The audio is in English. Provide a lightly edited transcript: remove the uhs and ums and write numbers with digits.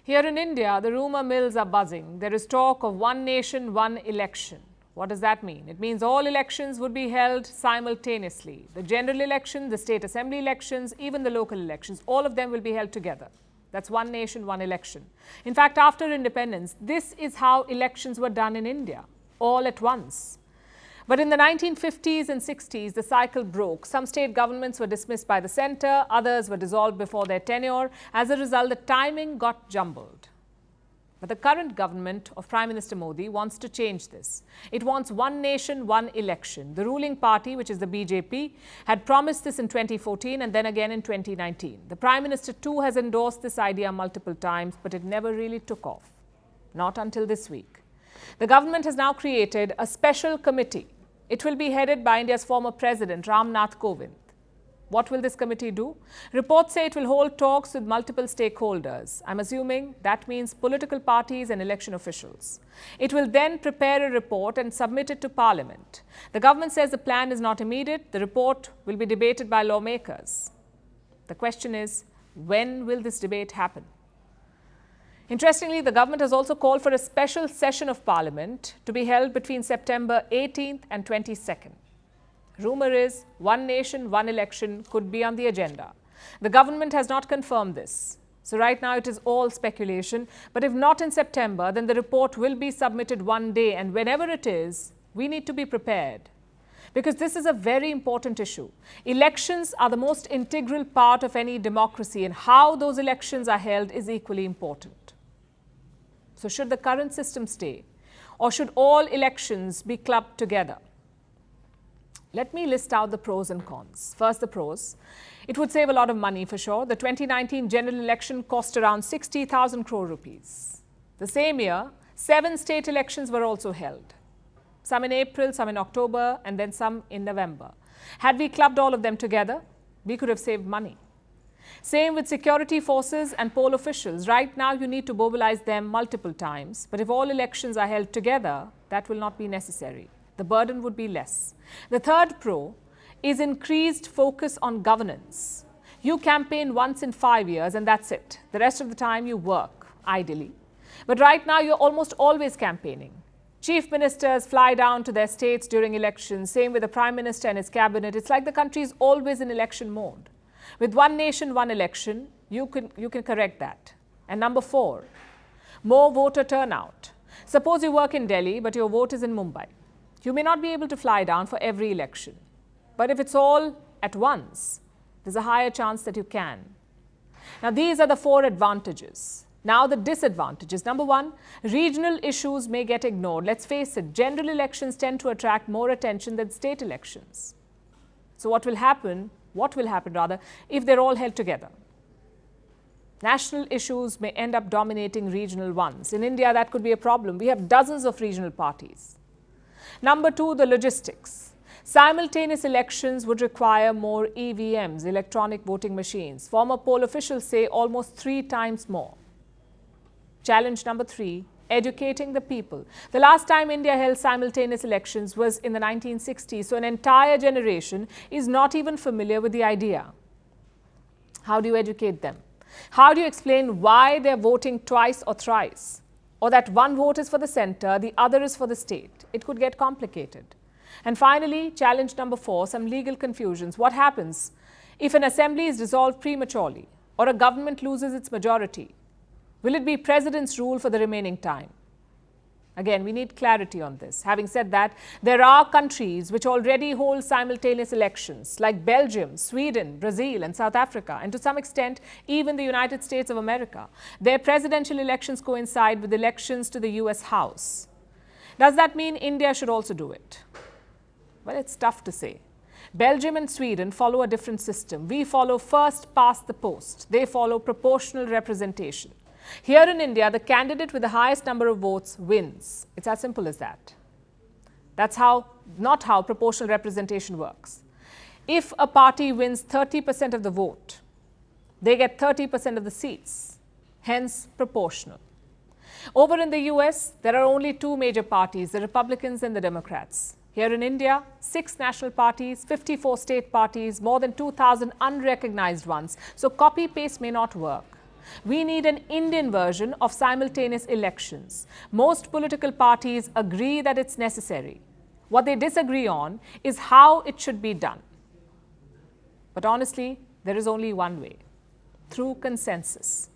Here in India, the rumour mills are buzzing. There is talk of one nation, one election. What does that mean? It means all elections would be held simultaneously. The general election, the state assembly elections, even the local elections, all of them will be held together. That's one nation, one election. In fact, after independence, this is how elections were done in India, all at once. But in the 1950s and 60s, the cycle broke. Some state governments were dismissed by the centre, others were dissolved before their tenure. As a result, the timing got jumbled. But the current government of Prime Minister Modi wants to change this. It wants one nation, one election. The ruling party, which is the BJP, had promised this in 2014 and then again in 2019. The Prime Minister too has endorsed this idea multiple times, but it never really took off. Not until this week. The government has now created a special committee. It will be headed by India's former president, Ramnath Kovind. What will this committee do? Reports say it will hold talks with multiple stakeholders. I'm assuming that means political parties and election officials. It will then prepare a report and submit it to Parliament. The government says the plan is not immediate. The report will be debated by lawmakers. The question is, when will this debate happen? Interestingly, the government has also called for a special session of Parliament to be held between September 18th and 22nd. Rumour is one nation, one election could be on the agenda. The government has not confirmed this. So right now it is all speculation. But if not in September, then the report will be submitted one day. And whenever it is, we need to be prepared. Because this is a very important issue. Elections are the most integral part of any democracy, and how those elections are held is equally important. So should the current system stay, or should all elections be clubbed together? Let me list out the pros and cons. First, the pros. It would save a lot of money for sure. The 2019 general election cost around 60,000 crore rupees. The same year, 7 state elections were also held. Some in April, some in October, and then some in November. Had we clubbed all of them together, we could have saved money. Same with security forces and poll officials. Right now, you need to mobilize them multiple times. But if all elections are held together, that will not be necessary. The burden would be less. The third pro is increased focus on governance. You campaign once in 5 years and that's it. The rest of the time you work, ideally. But right now you're almost always campaigning. Chief ministers fly down to their states during elections. Same with the Prime Minister and his cabinet. It's like the country is always in election mode. With one nation, one election, you can correct that. And number 4, more voter turnout. Suppose you work in Delhi, but your vote is in Mumbai. You may not be able to fly down for every election. But if it's all at once, there's a higher chance that you can. Now, these are the 4 advantages. Now, the disadvantages. Number 1, regional issues may get ignored. Let's face it, general elections tend to attract more attention than state elections. So what will happen if they're all held together? National issues may end up dominating regional ones. In India, that could be a problem. We have dozens of regional parties. Number 2, the logistics. Simultaneous elections would require more EVMs, electronic voting machines. Former poll officials say almost 3 times more. Challenge number 3, educating the people. The last time India held simultaneous elections was in the 1960s, so an entire generation is not even familiar with the idea. How do you educate them? How do you explain why they're voting twice or thrice? Or that one vote is for the centre, the other is for the state? It could get complicated. And finally, challenge number 4, some legal confusions. What happens if an assembly is dissolved prematurely or a government loses its majority? Will it be president's rule for the remaining time? Again, we need clarity on this. Having said that, there are countries which already hold simultaneous elections, like Belgium, Sweden, Brazil, and South Africa, and to some extent, even the United States of America. Their presidential elections coincide with elections to the US House. Does that mean India should also do it? Well, it's tough to say. Belgium and Sweden follow a different system. We follow first past the post. They follow proportional representation. Here in India, the candidate with the highest number of votes wins. It's as simple as that. That's not how proportional representation works. If a party wins 30% of the vote, they get 30% of the seats, hence proportional. Over in the US, there are only 2 major parties, the Republicans and the Democrats. Here in India, 6 national parties, 54 state parties, more than 2,000 unrecognized ones. So copy-paste may not work. We need an Indian version of simultaneous elections. Most political parties agree that it's necessary. What they disagree on is how it should be done. But honestly, there is only one way: through consensus.